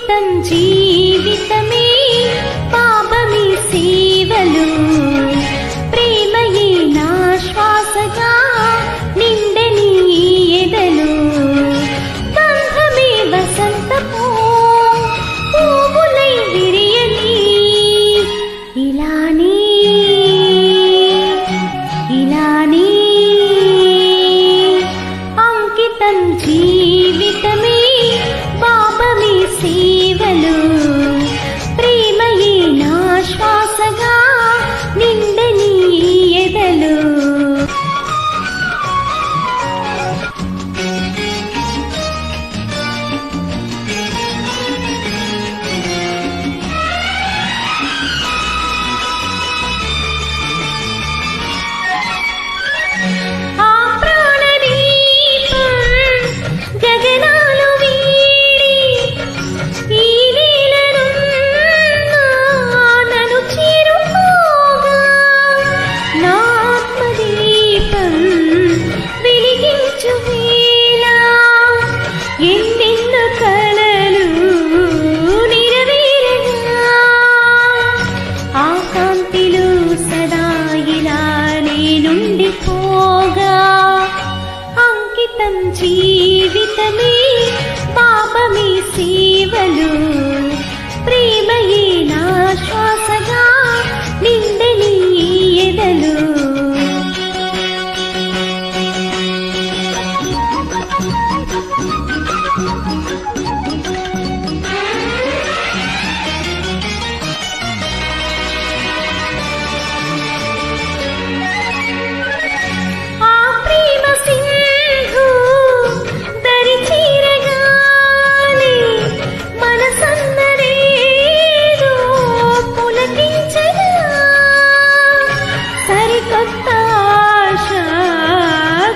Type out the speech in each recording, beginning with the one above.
అంకితం జీవితమే పాపమి సేవలు ప్రేమయే నా శ్వాసగా నిండని ఎదలు బంధమే వసంతపు పువ్వులై విరియని ఇలానే అంకితం జీవితమే పాపమి సేవలు ప్రేమయే నా శ్వాసగా నిండని ఎదలు అంకితం జీవితమే పాపమి సేవలు ప్రేమయే నా శ్వాసగా నిండని ఎదలు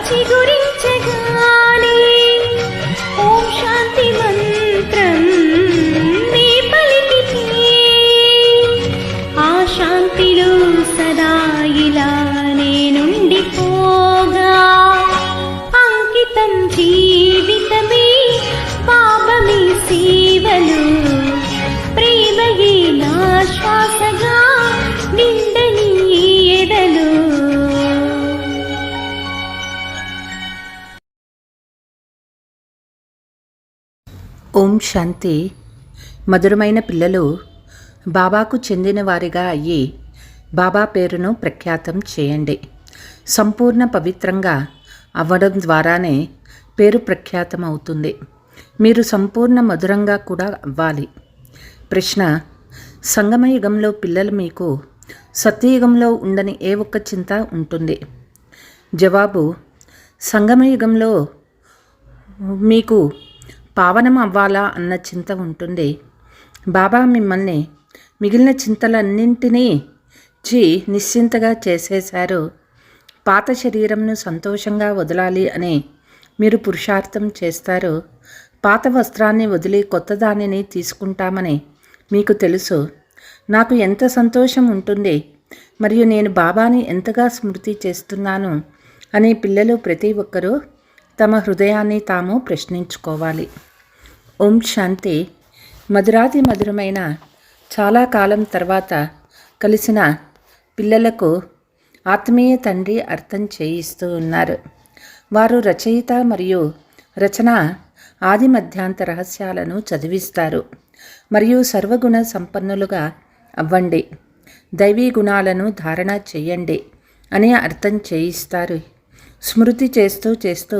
చిగురించగానే ఓం శాంతి మంత్రం నీ పలికితే ఆ శాంతిలో సదా ఇలా నేనుండిపోగా అంకితం జీవితమే పాపమి సేవలు ప్రేమయే నా శ్వాసగా నిండని ఎదలు ఓం శాంతి. మధురమైన పిల్లలు బాబాకు చెందిన వారిగా అయ్యి బాబా పేరును ప్రఖ్యాతం చేయండి. సంపూర్ణ పవిత్రంగా అవ్వడం ద్వారానే పేరు ప్రఖ్యాతం అవుతుంది. మీరు సంపూర్ణ మధురంగా కూడా అవ్వాలి. ప్రశ్న: సంగమయుగంలో పిల్లలు మీకు సత్యయుగంలో ఉండని ఏ ఒక్క చింత ఉంటుంది? జవాబు: సంగమయుగంలో మీకు పావనం అవ్వాలా అన్న చింత ఉంటుంది. బాబా మిమ్మల్ని మిగిలిన చింతలన్నింటినీ నిశ్చింతగా చేసేశారు. పాత శరీరంను సంతోషంగా వదలాలి అని మీరు పురుషార్థం చేస్తారు. పాత వస్త్రాన్ని వదిలి కొత్త దానిని తీసుకుంటామని మీకు తెలుసు. నాకు ఎంత సంతోషం ఉంటుంది మరియు నేను బాబాని ఎంతగా స్మృతి చేస్తున్నాను అని పిల్లలు ప్రతి ఒక్కరూ తమ హృదయాన్ని తాము ప్రశ్నించుకోవాలి. ఓం శాంతి. మధురాతి మధురమైన చాలా కాలం తర్వాత కలిసిన పిల్లలకు ఆత్మీయ తండ్రి అర్థం చేయిస్తూ ఉన్నారు. వారు రచయిత మరియు రచన ఆది మధ్యాంత రహస్యాలను చదివిస్తారు. మరియు సర్వగుణ సంపన్నులుగా అవ్వండి, దైవీ గుణాలను ధారణ చెయ్యండి అని అర్థం చేయిస్తారు. స్మృతి చేస్తూ చేస్తూ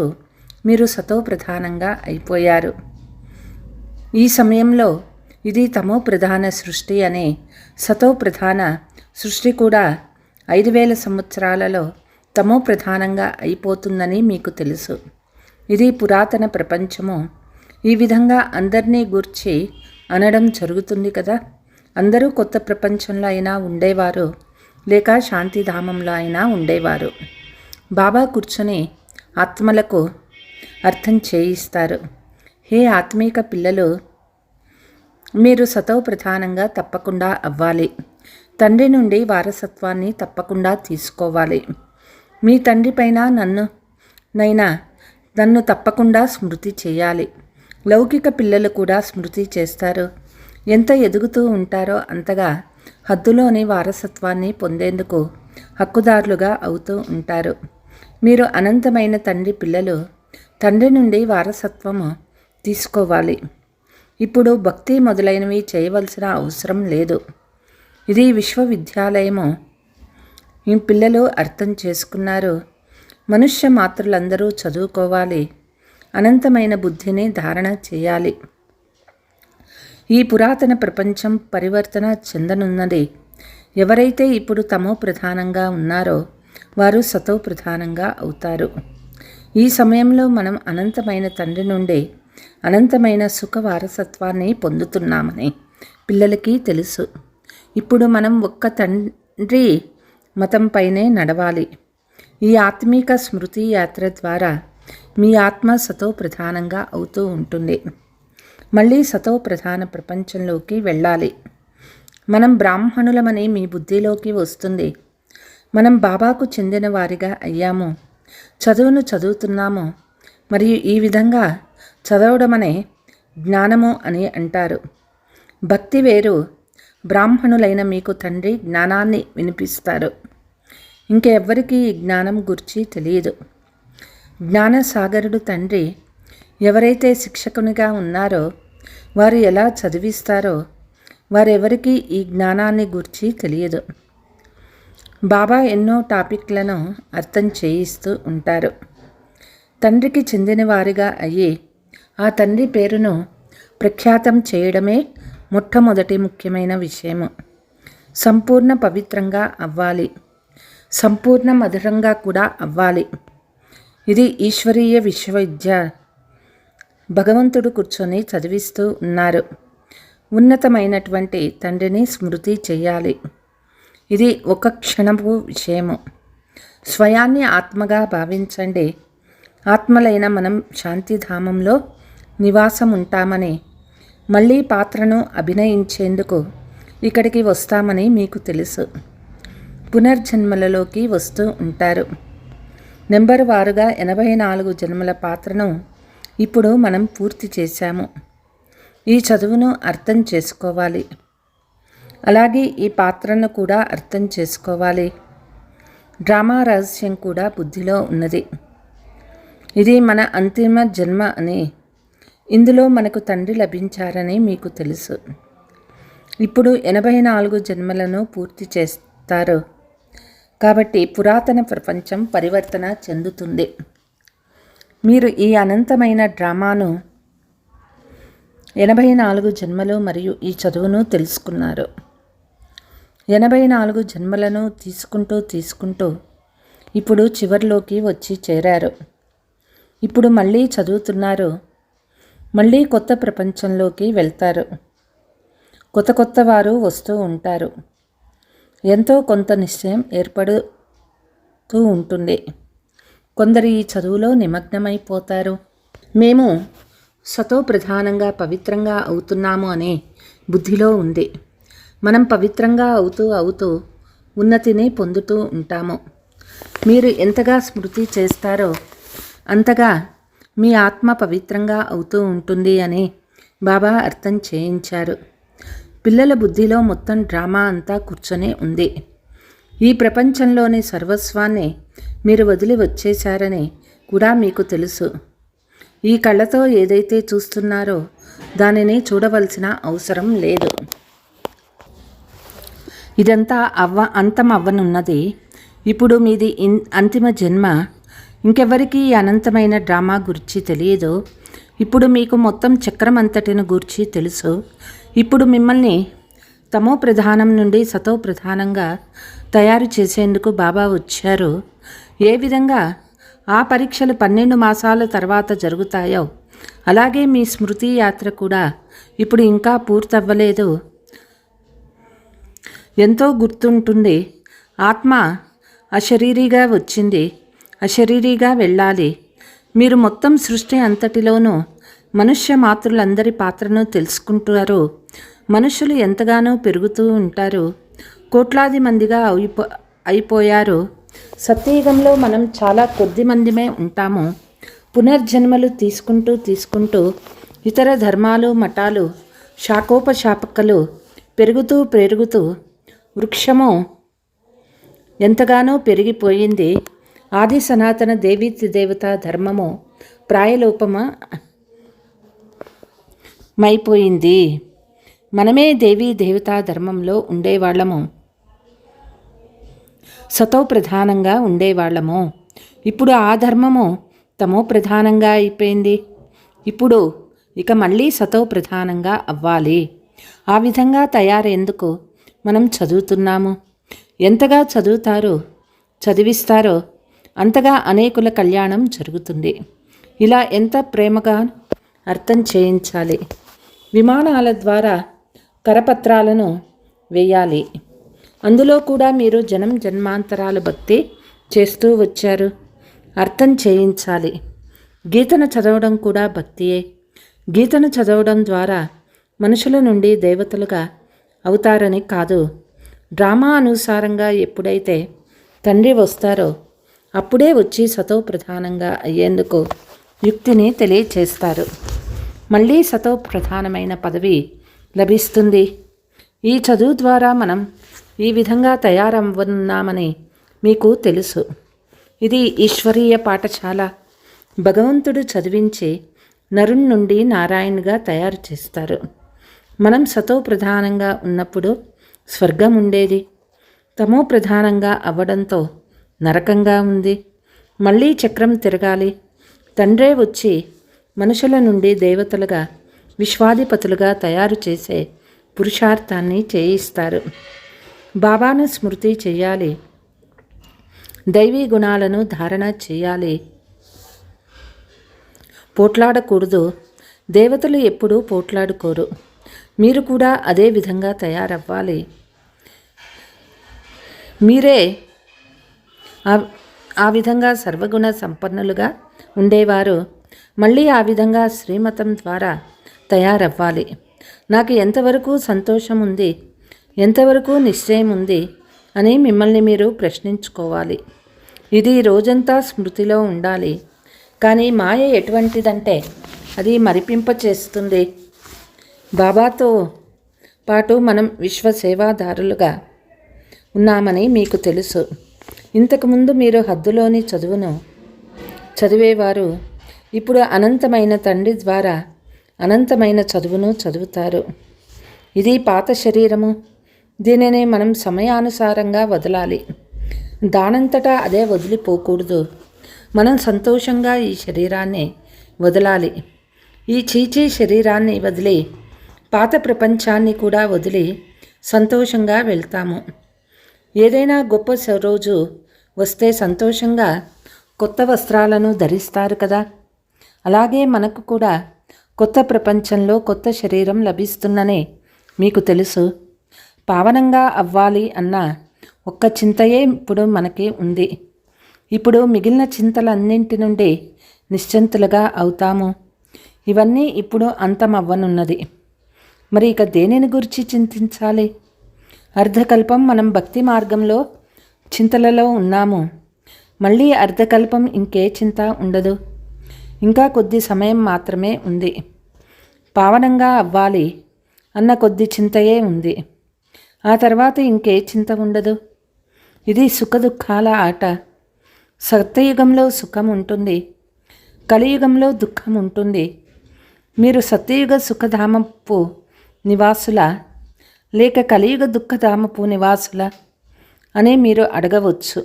మీరు సతో ప్రధానంగా అయిపోయారు. ఈ సమయంలో ఇది తమో ప్రధాన సృష్టి అనే సతో ప్రధాన సృష్టి కూడా 5000 సంవత్సరాలలో తమో ప్రధానంగా అయిపోతుందని మీకు తెలుసు. ఇది పురాతన ప్రపంచము. ఈ విధంగా అందరినీ గూర్చి అనడం జరుగుతుంది కదా. అందరూ కొత్త ప్రపంచంలో అయినా ఉండేవారు, లేక శాంతిధామంలో అయినా ఉండేవారు. బాబా కూర్చొని ఆత్మలకు అర్థం చేయిస్తారు. హే ఆత్మీక పిల్లలు, మీరు సతో ప్రధానంగా తప్పకుండా అవ్వాలి. తండ్రి నుండి వారసత్వాన్ని తప్పకుండా తీసుకోవాలి. మీ తండ్రి పైన నన్ను తప్పకుండా స్మృతి చేయాలి. లౌకిక పిల్లలు కూడా స్మృతి చేస్తారు. ఎంత ఎదుగుతూ ఉంటారో అంతగా హద్దులోని వారసత్వాన్ని పొందేందుకు హక్కుదారులుగా అవుతూ ఉంటారు. మీరు అనంతమైన తండ్రి పిల్లలు. తండ్రి నుండి వారసత్వము తీసుకోవాలి. ఇప్పుడు భక్తి మొదలైనవి చేయవలసిన అవసరం లేదు. ఇది విశ్వవిద్యాలయము. ఈ పిల్లలు అర్థం చేసుకున్నారు. మనుష్య మాతృలందరూ చదువుకోవాలి. అనంతమైన బుద్ధిని ధారణ చేయాలి. ఈ పురాతన ప్రపంచం పరివర్తన చెందనున్నది. ఎవరైతే ఇప్పుడు తమో ప్రధానంగా ఉన్నారో వారు సతో ప్రధానంగా అవుతారు. ఈ సమయంలో మనం అనంతమైన తండ్రి నుండి అనంతమైన సుఖ వారసత్వాన్ని పొందుతున్నామని పిల్లలకి తెలుసు. ఇప్పుడు మనం ఒక్క తండ్రి మతంపైనే నడవాలి. ఈ ఆత్మీక స్మృతి యాత్ర ద్వారా మీ ఆత్మ సతో ప్రధానంగా అవుతూ ఉంటుంది. మళ్ళీ సతో ప్రధాన ప్రపంచంలోకి వెళ్ళాలి. మనం బ్రాహ్మణులమని మీ బుద్ధిలోకి వస్తుంది. మనం బాబాకు చెందిన వారిగా అయ్యాము. చదువును చదువుతున్నాము. మరియు ఈ విధంగా చదవడమనే జ్ఞానము అని అంటారు. భక్తి వేరు. బ్రాహ్మణులైన మీకు తండ్రి జ్ఞానాన్ని వినిపిస్తారు. ఇంకెవ్వరికీ ఈ జ్ఞానం గురించి తెలియదు. జ్ఞానసాగరుడు తండ్రి. ఎవరైతే శిక్షకునిగా ఉన్నారో వారు ఎలా చదివిస్తారో వారెవరికీ ఈ జ్ఞానాన్ని గురించి తెలియదు. బాబా ఎన్నో టాపిక్లను అర్థం చేయిస్తూ ఉంటారు. తండ్రికి చెందిన వారిగా అయ్యి ఆ తండ్రి పేరును ప్రఖ్యాతం చేయడమే మొట్టమొదటి ముఖ్యమైన విషయము. సంపూర్ణ పవిత్రంగా అవ్వాలి. సంపూర్ణ మధురంగా కూడా అవ్వాలి. ఇది ఈశ్వరీయ విశ్వవిద్యాలయం. భగవంతుడు కూర్చొని చదివిస్తూ ఉన్నారు. ఉన్నతమైనటువంటి తండ్రిని స్మృతి చేయాలి. ఇది ఒక క్షణపు విషయము. స్వయాన్ని ఆత్మగా భావించండి. ఆత్మలైన మనం శాంతిధామంలో నివాసం ఉంటామని, మళ్ళీ పాత్రను అభినయించేందుకు ఇక్కడికి వస్తామని మీకు తెలుసు. పునర్జన్మలలోకి వస్తూ ఉంటారు. నెంబర్ వారుగా 84 జన్మల పాత్రను ఇప్పుడు మనం పూర్తి చేశాము. ఈ చదువును అర్థం చేసుకోవాలి. అలాగే ఈ పాత్రను కూడా అర్థం చేసుకోవాలి. డ్రామా రహస్యం కూడా బుద్ధిలో ఉన్నది. ఇది మన అంతిమ జన్మ అని, ఇందులో మనకు తండ్రి లభించారని మీకు తెలుసు. ఇప్పుడు 84 జన్మలను పూర్తి చేస్తారు. కాబట్టి పురాతన ప్రపంచం పరివర్తన చెందుతుంది. మీరు ఈ అనంతమైన డ్రామాను 84 జన్మలు మరియు ఈ చదువును తెలుసుకున్నారు. 84 జన్మలను తీసుకుంటూ ఇప్పుడు చివరిలోకి వచ్చి చేరారు. ఇప్పుడు మళ్ళీ చదువుతున్నారు. మళ్ళీ కొత్త ప్రపంచంలోకి వెళ్తారు. కొత్త వారు వస్తూ ఉంటారు. ఎంతో కొంత నిశ్చయం ఏర్పడుతూ ఉంటుంది. కొందరు ఈ చదువులో నిమగ్నమైపోతారు. మేము సతో ప్రధానంగా పవిత్రంగా అవుతున్నాము అనే బుద్ధిలో ఉంది. మనం పవిత్రంగా అవుతూ ఉన్నతిని పొందుతూ ఉంటాము. మీరు ఎంతగా స్మృతి చేస్తారో అంతగా మీ ఆత్మ పవిత్రంగా అవుతూ ఉంటుంది అని బాబా అర్థం చేయించారు. పిల్లల బుద్ధిలో మొత్తం డ్రామా అంతా కూర్చొని ఉంది. ఈ ప్రపంచంలోని సర్వస్వాన్ని మీరు వదిలి వచ్చేశారని కూడా మీకు తెలుసు. ఈ కళ్ళతో ఏదైతే చూస్తున్నారో దానిని చూడవలసిన అవసరం లేదు. ఇదంతా అంతం అవ్వనున్నది. ఇప్పుడు మీది అంతిమ జన్మ. ఇంకెవరికి ఈ అనంతమైన డ్రామా గురించి తెలియదు. ఇప్పుడు మీకు మొత్తం చక్రం అంతటిని గూర్చి తెలుసు. ఇప్పుడు మిమ్మల్ని తమో ప్రధానం నుండి సతో ప్రధానంగా తయారు చేసేందుకు బాబా వచ్చారు. ఏ విధంగా ఆ పరీక్షలు 12 మాసాల తర్వాత జరుగుతాయో అలాగే మీ స్మృతి యాత్ర కూడా ఇప్పుడు ఇంకా పూర్తవ్వలేదు. ఎంతో గుర్తుంటుంది. ఆత్మ అశరీరిగా వచ్చింది, అశరీరిగా వెళ్ళాలి. మీరు మొత్తం సృష్టి అంతటిలోనూ మనుష్య మాతృలందరి పాత్రను తెలుసుకుంటారు. మనుషులు ఎంతగానో పెరుగుతూ ఉంటారు. కోట్లాది మందిగా అయిపోయారు. సత్యయుగంలో మనం చాలా కొద్ది మందిమే ఉంటాము. పునర్జన్మలు తీసుకుంటూ ఇతర ధర్మాలు మఠాలు శాఖోపశాఖలు పెరుగుతూ వృక్షము ఎంతగానో పెరిగిపోయింది. ఆది సనాతన దేవీ దేవతా ధర్మము ప్రాయలోపమైపోయింది. మనమే దేవీ దేవతా ధర్మంలో ఉండేవాళ్ళము, సతో ప్రధానంగా ఉండేవాళ్ళము. ఇప్పుడు ఆ ధర్మము తమో ప్రధానంగా అయిపోయింది. ఇప్పుడు ఇక మళ్ళీ సతో ప్రధానంగా అవ్వాలి. ఆ విధంగా తయారేందుకు మనం చదువుతున్నాము. ఎంతగా చదివిస్తారో అంతగా అనేకుల కళ్యాణం జరుగుతుంది. ఇలా ఎంత ప్రేమగా అర్థం చేయించాలి. విమానాల ద్వారా కరపత్రాలను వేయాలి. అందులో కూడా మీరు జన్మాంతరాల భక్తి చేస్తూ వచ్చారు. అర్థం చేయించాలి. గీతను చదవడం కూడా భక్తియే. గీతను చదవడం ద్వారా మనుషుల నుండి దేవతలుగా అవుతారని కాదు. డ్రామా అనుసారంగా ఎప్పుడైతే తండ్రి వస్తారో అప్పుడే వచ్చి సతో ప్రధానంగా అయ్యేందుకు యుక్తిని తెలియచేస్తారు. మళ్ళీ సతో ప్రధానమైన పదవి లభిస్తుంది. ఈ చదువు ద్వారా మనం ఈ విధంగా తయారవ్వనున్నామని మీకు తెలుసు. ఇది ఈశ్వరీయ పాఠశాల. భగవంతుడు చదివించి నరుని నుండి నారాయణుగా తయారు చేస్తారు. మనం సతో ప్రధానంగా ఉన్నప్పుడు స్వర్గం ఉండేది. తమో ప్రధానంగా అవ్వడంతో నరకంగా ఉంది. మళ్ళీ చక్రం తిరగాలి. తండ్రే వచ్చి మనుషుల నుండి దేవతలుగా విశ్వాధిపతులుగా తయారు చేసే పురుషార్థాన్ని చేయిస్తారు. బాబాను స్మృతి చేయాలి. దైవీ గుణాలను ధారణ చేయాలి. పోట్లాడకూడదు. దేవతలు ఎప్పుడూ పోట్లాడుకోరు. మీరు కూడా అదే విధంగా తయారవ్వాలి. మీరే ఆ విధంగా సర్వగుణ సంపన్నులుగా ఉండేవారు మళ్ళీ ఆ విధంగా శ్రీమతం ద్వారా తయారవ్వాలి. నాకు ఎంతవరకు సంతోషం ఉంది, ఎంతవరకు నిశ్చయం ఉంది అని మిమ్మల్ని మీరు ప్రశ్నించుకోవాలి. ఇది రోజంతా స్మృతిలో ఉండాలి. కానీ మాయ ఎటువంటిదంటే అది మరిపింప చేస్తుంది. బాబాతో పాటు మనం విశ్వసేవాదారులుగా ఉన్నామని మీకు తెలుసు. ఇంతకుముందు మీరు హద్దులోని చదువును చదివేవారు. ఇప్పుడు అనంతమైన తండ్రి ద్వారా అనంతమైన చదువును చదువుతారు. ఇది పాత శరీరము. దీనిని మనం సమయానుసారంగా వదలాలి. దానంతటా అదే వదిలిపోకూడదు. మనం సంతోషంగా ఈ శరీరాన్ని వదలాలి. ఈ చీచీ శరీరాన్ని వదిలి పాత ప్రపంచాన్ని కూడా వదిలి సంతోషంగా వెళ్తాము. ఏదైనా గొప్ప రోజు వస్తే సంతోషంగా కొత్త వస్త్రాలను ధరిస్తారు కదా. అలాగే మనకు కూడా కొత్త ప్రపంచంలో కొత్త శరీరం లభిస్తుందని మీకు తెలుసు. పావనంగా అవ్వాలి అన్న ఒక్క చింతయే ఇప్పుడు మనకి ఉంది. ఇప్పుడు మిగిలిన చింతలన్నింటి నుండి నిశ్చింతులుగా అవుతాము. ఇవన్నీ ఇప్పుడు అంతమవ్వనున్నది. మరి ఇక దేనిని గురించి చింతించాలి? అర్ధకల్పం మనం భక్తి మార్గంలో చింతలలో ఉన్నాము. మళ్ళీ అర్ధకల్పం ఇంకే చింత ఉండదు. ఇంకా కొద్ది సమయం మాత్రమే ఉంది. పావనంగా అవ్వాలి అన్న కొద్ది చింతయే ఉంది. ఆ తర్వాత ఇంకే చింత ఉండదు. ఇది సుఖదుఖాల ఆట. సత్యయుగంలో సుఖం ఉంటుంది, కలియుగంలో దుఃఖం ఉంటుంది. మీరు సత్యయుగ సుఖధామపు నివాసుల లేక కలియుగ దుఃఖధామపు నివాసుల అని మీరు అడగవచ్చు.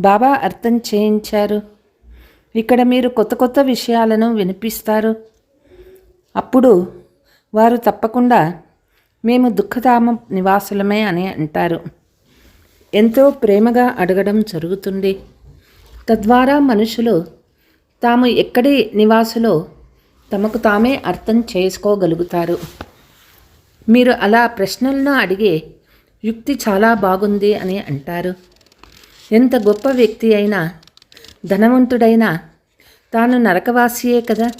బాబా అర్థం చేయించారు. ఇక్కడ మీరు కొత్త కొత్త విషయాలను వినిపిస్తారు. అప్పుడు వారు తప్పకుండా మేము దుఃఖధామ నివాసులమే అని అంటారు. ఎంతో ప్రేమగా అడగడం జరుగుతుంది. తద్వారా మనుషులు తాము ఎక్కడి నివాసులో తమకు తామే అర్థం చేసుకోగలుగుతారు. మీరు అలా ప్రశ్నలను అడిగే యుక్తి చాలా బాగుంది అని అంటారు. ఎంత గొప్ప వ్యక్తి అయినా, ధనవంతుడైనా తాను నరకవాసియే కదా.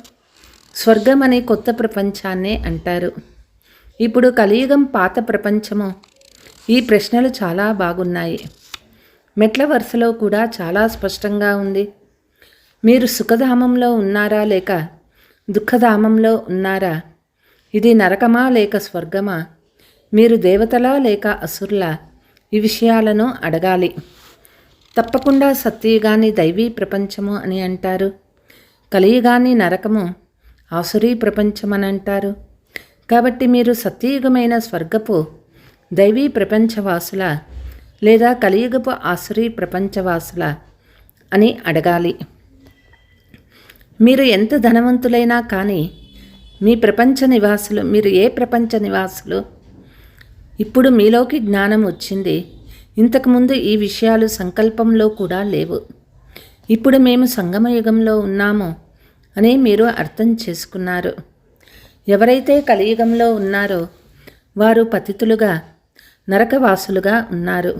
స్వర్గం అనే కొత్త ప్రపంచాన్నే అంటారు. ఇప్పుడు కలియుగం పాత ప్రపంచము. ఈ ప్రశ్నలు చాలా బాగున్నాయి. మెట్ల వరుసలో కూడా చాలా స్పష్టంగా ఉంది. మీరు సుఖధామంలో ఉన్నారా లేక దుఃఖధామంలో ఉన్నారా? ఇది నరకమా లేక స్వర్గమా? మీరు దేవతలా లేక అసురులా? ఈ విషయాలను అడగాలి. తప్పకుండా సత్యయుగాన్ని దైవీ ప్రపంచము అని అంటారు, కలియుగాన్ని నరకము, ఆసురీ ప్రపంచం అని అంటారు. కాబట్టి మీరు సత్యయుగమైన స్వర్గపు దైవీ ప్రపంచవాసుల లేదా కలియుగపు ఆసురీ ప్రపంచవాసుల అని అడగాలి. మీరు ఎంత ధనవంతులైనా కానీ మీ ప్రపంచ నివాసులు, మీరు ఏ ప్రపంచ నివాసులు? ఇప్పుడు మీలోకి జ్ఞానం వచ్చింది. ఇంతకుముందు ఈ విషయాలు సంకల్పంలో కూడా లేవు. ఇప్పుడు మేము సంగమయుగంలో ఉన్నాము అని మీరు అర్థం చేసుకున్నారు. ఎవరైతే కలియుగంలో ఉన్నారో వారు పతితులుగా, నరకవాసులుగా ఉన్నారు.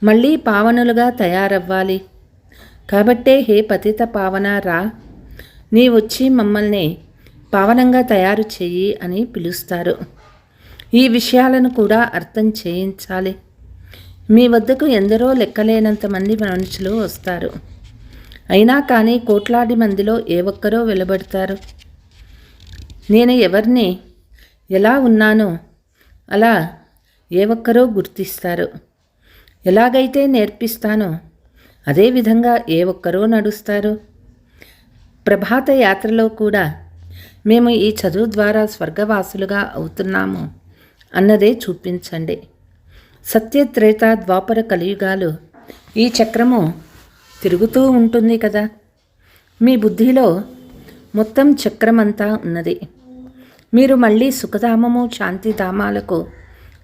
మళ్ళీ పావనులుగా తయారవ్వాలి. కాబట్టే హే పతిత పావన రా, నీ వచ్చి మమ్మల్ని పావనంగా తయారు చెయ్యి అని పిలుస్తారు. ఈ విషయాలను కూడా అర్థం చేయించాలి. మీ వద్దకు ఎందరో లెక్కలేనంత మంది మనుషులు వస్తారు. అయినా కానీ కోట్లాది మందిలో ఏ ఒక్కరో వెలువడతారు. నేను ఎవరిని, ఎలా ఉన్నానో అలా ఏ ఒక్కరో గుర్తిస్తారు. ఎలాగైతే నేర్పిస్తానో అదేవిధంగా ఏ ఒక్కరో నడుస్తారు. ప్రభాత యాత్రలో కూడా మేము ఈ చదువు ద్వారా స్వర్గవాసులుగా అవుతున్నాము అన్నదే చూపించండి. సత్యత్రేత ద్వాపర కలియుగాలు ఈ చక్రము తిరుగుతూ ఉంటుంది కదా. మీ బుద్ధిలో మొత్తం చక్రమంతా ఉన్నది. మీరు మళ్ళీ సుఖధామము, శాంతిధామాలకు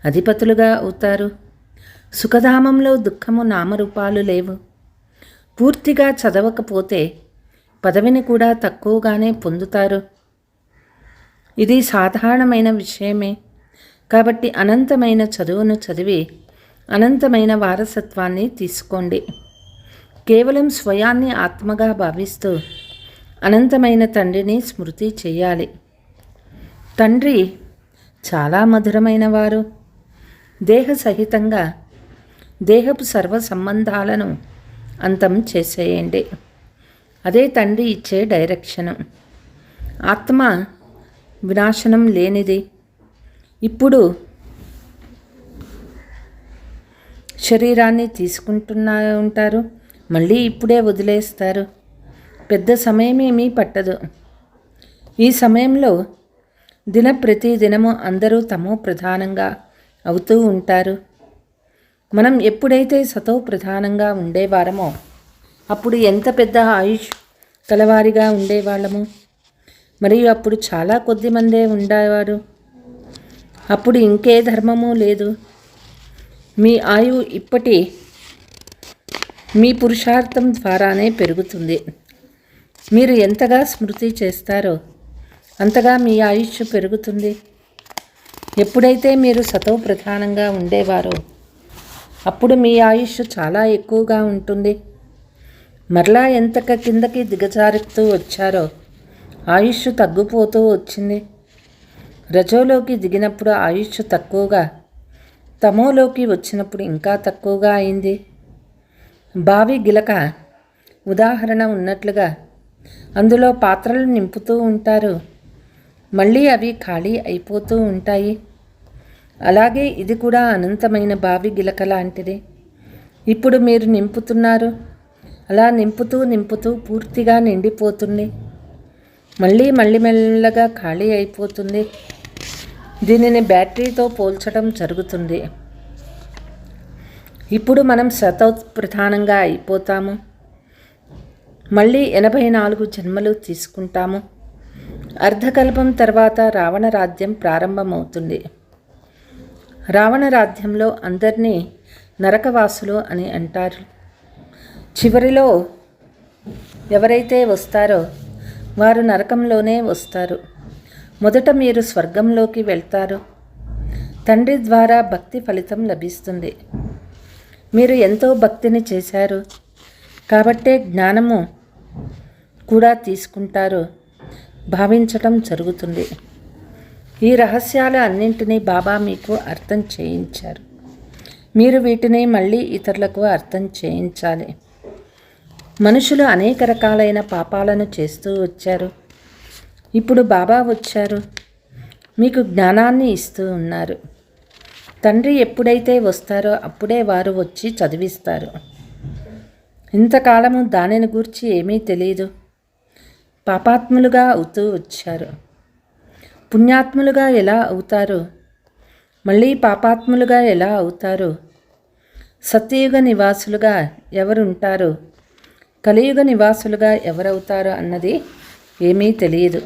అధిపతులుగా అవుతారు. సుఖధామంలో దుఃఖము, నామరూపాలు లేవు. పూర్తిగా చదవకపోతే పదవిని కూడా తక్కువగానే పొందుతారు. ఇది సాధారణమైన విషయమే. కాబట్టి అనంతమైన చదువును చదివి అనంతమైన వారసత్వాన్ని తీసుకోండి. కేవలం స్వయాన్ని ఆత్మగా భావిస్తూ అనంతమైన తండ్రిని స్మృతి చేయాలి. తండ్రి చాలా మధురమైన వారు. దేహ సహితంగా దేహపు సర్వ సంబంధాలను అంతం చేసేయండి. అదే తండ్రి ఇచ్చే డైరెక్షను. ఆత్మ వినాశనం లేనిది. ఇప్పుడు శరీరాన్ని ఉంటారు, మళ్ళీ ఇప్పుడే వదిలేస్తారు. పెద్ద సమయమేమీ పట్టదు. ఈ సమయంలో ప్రతి దినము అందరూ తమో ప్రధానంగా అవుతూ ఉంటారు. మనం ఎప్పుడైతే సతో ప్రధానంగా ఉండేవారమో అప్పుడు ఎంత పెద్ద ఆయుష్ కలవారిగా ఉండేవాళ్ళము. మరియు అప్పుడు చాలా కొద్ది మందే ఉండేవారు. అప్పుడు ఇంకే ధర్మము లేదు. మీ ఆయువు ఇప్పటి మీ పురుషార్థం ద్వారానే పెరుగుతుంది. మీరు ఎంతగా స్మృతి చేస్తారో అంతగా మీ ఆయుష్ పెరుగుతుంది. ఎప్పుడైతే మీరు సతో ప్రధానంగా ఉండేవారో అప్పుడు మీ ఆయుష్ చాలా ఎక్కువగా ఉంటుంది. మరలా ఎంతక కిందకి దిగజారుతూ వచ్చారో ఆయుష్ తగ్గిపోతూ వచ్చింది. రజోలోకి దిగినప్పుడు ఆయుష్ తక్కువగా, తమోలోకి వచ్చినప్పుడు ఇంకా తక్కువగా అయింది. బావి గిలక ఉదాహరణ ఉన్నట్లుగా అందులో పాత్రలు నింపుతూ ఉంటారు, మళ్ళీ అవి ఖాళీ అయిపోతూ ఉంటాయి. అలాగే ఇది కూడా అనంతమైన బావి గిలక లాంటిది. ఇప్పుడు మీరు నింపుతున్నారు. అలా నింపుతూ పూర్తిగా నిండిపోతుంది. మళ్ళీ మెల్లగా ఖాళీ అయిపోతుంది. దీనిని బ్యాటరీతో పోల్చడం జరుగుతుంది. ఇప్పుడు మనం ప్రధానంగా అయిపోతాము. మళ్ళీ 84 జన్మలు తీసుకుంటాము. అర్ధకల్పం తర్వాత రావణ రాజ్యం ప్రారంభమవుతుంది. రావణ రాజ్యంలో అందరినీ నరకవాసులు అని అంటారు. చివరిలో ఎవరైతే వస్తారో వారు నరకంలోనే వస్తారు. మొదట మీరు స్వర్గంలోకి వెళ్తారు. తండ్రి ద్వారా భక్తి ఫలితం లభిస్తుంది. మీరు ఎంతో భక్తిని చేశారు కాబట్టే జ్ఞానము కూడా తీసుకుంటారు, భావించటం జరుగుతుంది. ఈ రహస్యాల అన్నింటినీ బాబా మీకు అర్థం చేయించారు. మీరు వీటిని మళ్ళీ ఇతరులకు అర్థం చేయించాలి. మనుషులు అనేక రకాలైన పాపాలను చేస్తూ వచ్చారు. ఇప్పుడు బాబా వచ్చారు, మీకు జ్ఞానాన్ని ఇస్తూ ఉన్నారు. తండ్రి ఎప్పుడైతే వస్తారో అప్పుడే వారు వచ్చి చదివిస్తారు. ఇంతకాలము దానిని గూర్చి ఏమీ తెలియదు. పాపాత్ములుగా అవుతూ వచ్చారు. పుణ్యాత్ములుగా ఎలా అవుతారు, మళ్ళీ పాపాత్ములుగా ఎలా అవుతారు, సత్యయుగ నివాసులుగా ఎవరుంటారు, కలియుగ నివాసులుగా ఎవరవుతారు అన్నది ఏమీ తెలియదు.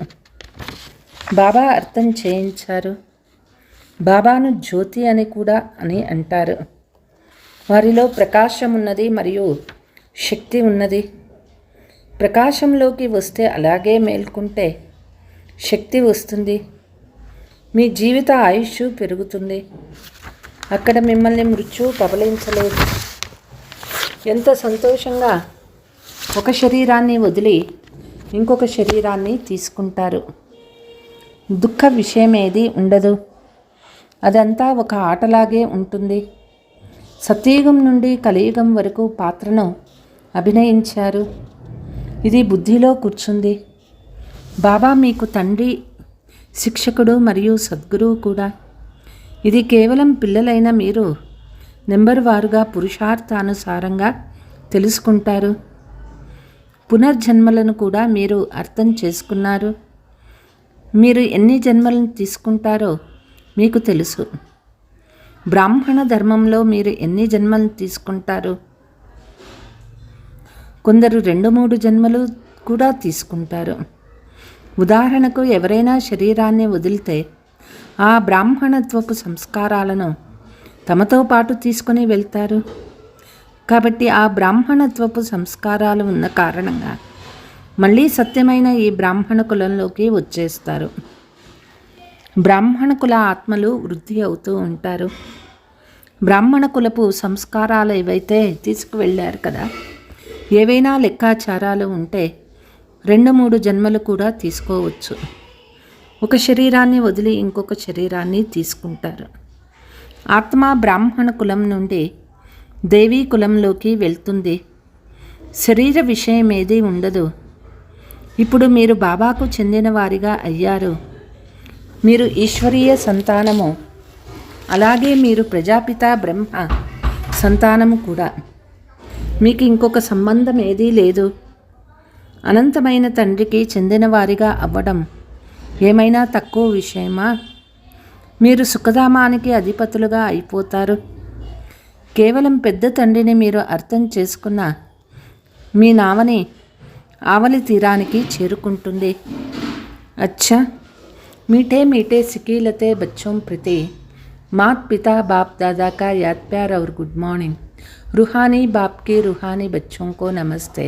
బాబా అర్థం చేయించారు. బాబాను జ్యోతి అని కూడా అంటారు. వారిలో ప్రకాశం ఉన్నది మరియు శక్తి ఉన్నది. ప్రకాశంలోకి వస్తే అలాగే మేల్కొంటే శక్తి వస్తుంది. మీ జీవిత ఆయుష్ పెరుగుతుంది. అక్కడ మిమ్మల్ని మృత్యువు కబళించలేదు. ఎంత సంతోషంగా ఒక శరీరాన్ని వదిలి ఇంకొక శరీరాన్ని తీసుకుంటారు. దుఃఖ విషయం ఏది ఉండదు. అదంతా ఒక ఆటలాగే ఉంటుంది. సత్యయుగం నుండి కలియుగం వరకు పాత్రను అభినయించారు. ఇది బుద్ధిలో కూర్చుంది. బాబా మీకు తండ్రి, శిక్షకుడు మరియు సద్గురువు కూడా. ఇది కేవలం పిల్లలైన మీరు నెంబర్ వారుగా పురుషార్థానుసారంగా తెలుసుకుంటారు. పునర్జన్మలను కూడా మీరు అర్థం చేసుకున్నారు. మీరు ఎన్ని జన్మలను తీసుకుంటారో మీకు తెలుసు. బ్రాహ్మణ ధర్మంలో మీరు ఎన్ని జన్మలను తీసుకుంటారు? కొందరు 2-3 జన్మలు కూడా తీసుకుంటారు. ఉదాహరణకు ఎవరైనా శరీరాన్ని వదిలితే ఆ బ్రాహ్మణత్వపు సంస్కారాలను తమతో పాటు తీసుకొని వెళ్తారు. కాబట్టి ఆ బ్రాహ్మణత్వపు సంస్కారాలు ఉన్న కారణంగా మళ్ళీ సత్యమైన ఈ బ్రాహ్మణ కులంలోకి వచ్చేస్తారు. బ్రాహ్మణ కుల ఆత్మలు వృద్ధి అవుతూ ఉంటారు. బ్రాహ్మణ కులపు సంస్కారాలు ఏవైతే తీసుకువెళ్ళారు కదా, ఏవైనా లెక్కాచారాలు ఉంటే 2-3 జన్మలు కూడా తీసుకోవచ్చు. ఒక శరీరాన్ని వదిలి ఇంకొక శరీరాన్ని తీసుకుంటారు. ఆత్మ బ్రాహ్మణ కులం నుండి దేవీ కులంలోకి వెళ్తుంది. శరీర విషయం ఏదీ ఉండదు. ఇప్పుడు మీరు బాబాకు చెందిన వారిగా అయ్యారు. మీరు ఈశ్వరీయ సంతానము, అలాగే మీరు ప్రజాపిత బ్రహ్మ సంతానము కూడా. మీకు ఇంకొక సంబంధం ఏదీ లేదు. అనంతమైన తండ్రికి చెందిన వారిగా అవ్వడం ఏమైనా తక్కువ విషయమా? మీరు సుఖధామానికి అధిపతులుగా అయిపోతారు. కేవలం పెద్ద తండ్రిని మీరు అర్థం చేసుకున్న మీ నావని ఆవలి తీరానికి చేరుకుంటుంది. అచ్చా, मीठे मीठे सिकीलते बच्चों प्रति मात पिता बाप दादा का याद प्यार और गुड मॉर्निंग. रूहानी बाप के रूहानी बच्चों को नमस्ते.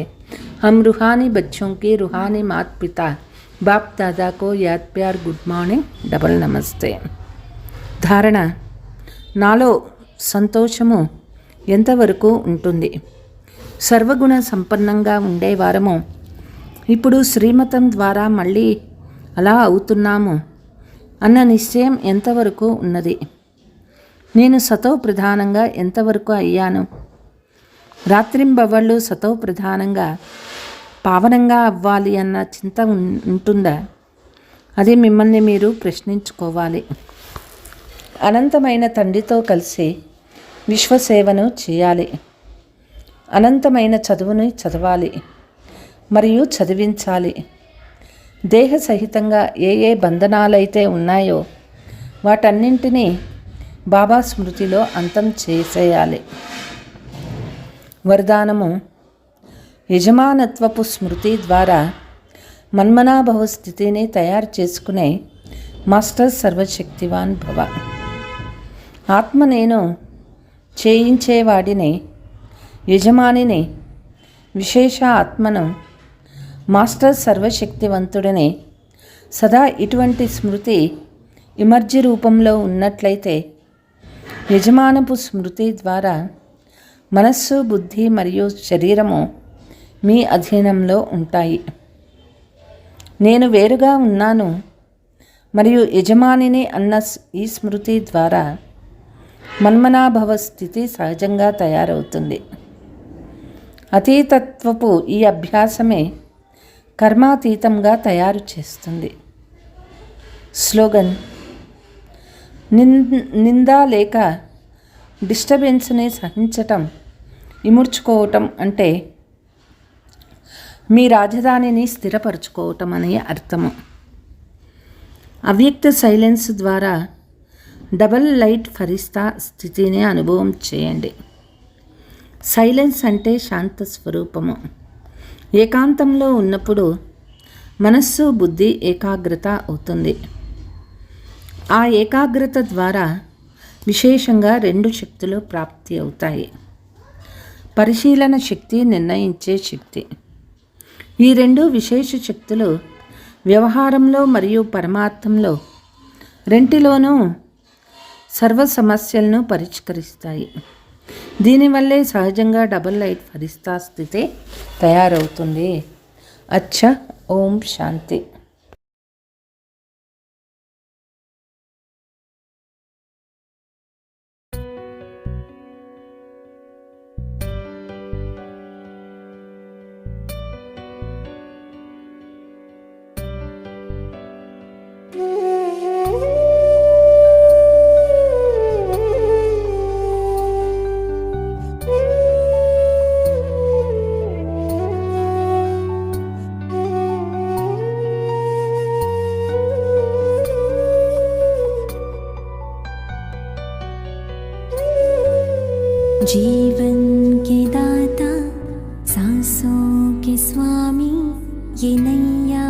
हम रूहानी बच्चों के रूहानी मात पिता बाप दादा को याद प्यार गुड मॉर्निंग डबल नमस्ते. ధారణ: నాలో సంతోషము ఎంతవరకు ఉంటుంది? సర్వగుణ సంపన్నంగా ఉండేవారము ఇప్పుడు శ్రీమతం ద్వారా మళ్ళీ అలా అవుతున్నాము అన్న నిశ్చయం ఎంతవరకు ఉన్నది? నేను సతో ప్రధానంగా ఎంతవరకు అయ్యాను? రాత్రింబవళ్ళు సతో ప్రధానంగా పావనంగా అవ్వాలి అన్న చింత ఉంటుందా? అది మిమ్మల్ని మీరు ప్రశ్నించుకోవాలి. అనంతమైన తండ్రితో కలిసి విశ్వసేవను చేయాలి. అనంతమైన చదువుని చదవాలి మరియు చదివించాలి. దేహ సహితంగా ఏ బంధనాలైతే ఉన్నాయో వాటన్నింటినీ బాబా స్మృతిలో అంతం చేసేయాలి. వరదానము: యజమానత్వపు స్మృతి ద్వారా మన్మనాభవ స్థితిని తయారు చేసుకునే మాస్టర్ సర్వశక్తివాన్ భవ. ఆత్మ నేను చేయించేవాడిని, యజమానిని, విశేష ఆత్మను, మాస్టర్ సర్వశక్తివంతుడిని. సదా ఇటువంటి స్మృతి ఇమర్జీ రూపంలో ఉన్నట్లయితే యజమానపు స్మృతి ద్వారా మనస్సు, బుద్ధి మరియు శరీరము మీ అధీనంలో ఉంటాయి. నేను వేరుగా ఉన్నాను మరియు యజమానిని అన్న ఈ స్మృతి ద్వారా మన్మనాభవ స్థితి సహజంగా తయారవుతుంది. అతీతత్వపు ఈ అభ్యాసమే కర్మాతీతంగా తయారు చేస్తుంది. స్లోగన్: నింద లేక డిస్టర్బెన్స్ని సహించటం, ఇముడ్చుకోవటం అంటే మీ రాజధానిని స్థిరపరచుకోవటం అనే అర్థము. అవ్యక్త సైలెన్స్ ద్వారా డబల్ లైట్ ఫరిస్తా స్థితిని అనుభవం చేయండి. సైలెన్స్ అంటే శాంత స్వరూపము. ఏకాంతంలో ఉన్నప్పుడు మనస్సు, బుద్ధి ఏకాగ్రత అవుతుంది. ఆ ఏకాగ్రత ద్వారా విశేషంగా 2 శక్తులు ప్రాప్తి అవుతాయి: పరిశీలన శక్తి, నిర్ణయించే శక్తి. ఈ 2 విశేష శక్తులు వ్యవహారంలో మరియు పరమార్థంలో రెంటిలోనూ సర్వ సమస్యలను పరిష్కరిస్తాయి. దీనివల్లే సహజంగా డబల్ లైట్ ఫరిస్తా స్థితి తయారవుతుంది. అచ్చా, ఓం శాంతి. जीवन के दाता, सांसों के स्वामी, ये नैया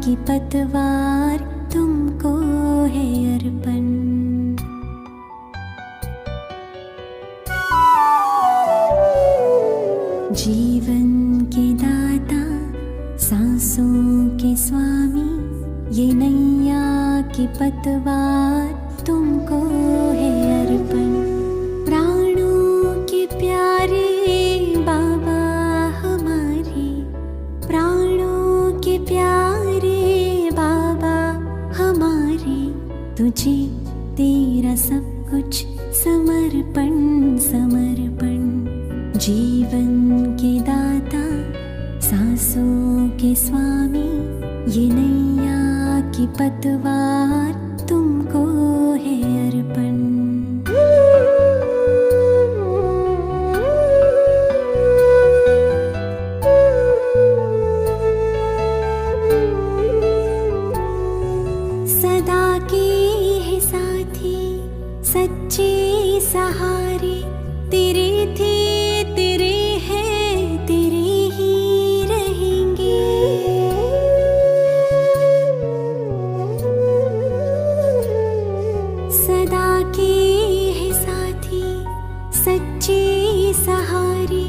की पतवार तुमको है अर्पण। जीवन के दाता, सांसों के स्वामी, ये नैया की पतवार तुमको है अर्पण। तुझे तेरा सब कुछ समर्पण समर्पण। जीवन के दाता, सांसों के स्वामी, ये नैया की पतवार तुमको है अर्पण। सदा के सच्चे सहारे, तेरे थे, तेरे हैं, तेरे ही रहेंगे। सदा के है साथी, सच्चे सहारे,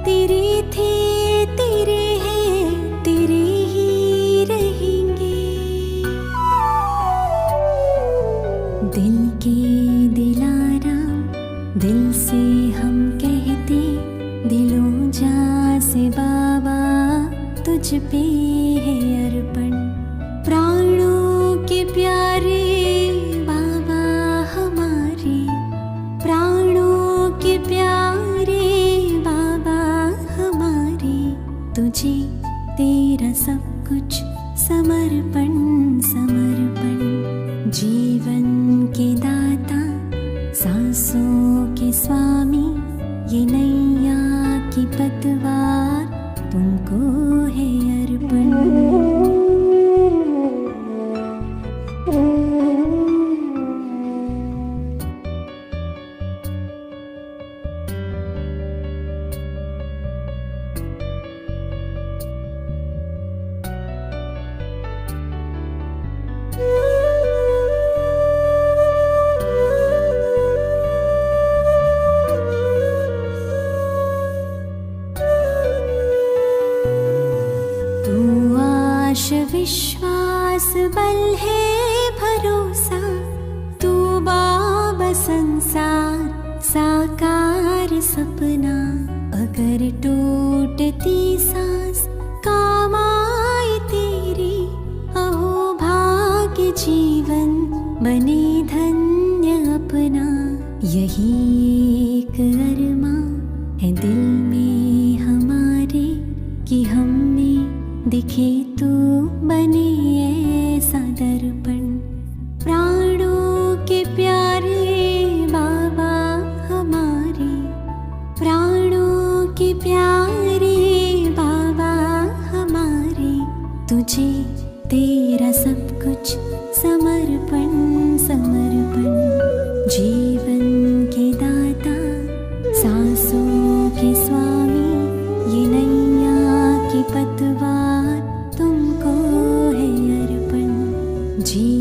तेरे थे, तेरे हैं, तेरे ही रहेंगे। दिल के दिलारा, दिल से हम कहते, दिलों जा से बाबा तुझ पे है अर्पण। प्राणों के प्यारे बाबा हमारे, प्राणों के प्यारे बाबा हमारे, तुझे तेरा सब कुछ समर्पण समर्पण। जीवन के दाता, सांसों के स्वामी, ये नैया की पतवार तुमको है अर्पण। विश्वास बल है भरोसा, तू बाबा संसार साकार सपना। अगर टूटती सांस काम आए तेरी, अहो भाग्य जीवन बने धन्य अपना। यही एक अरमा है दिल में हमारे, कि हमें दिखे तू बने ऐसा दर्पण। जी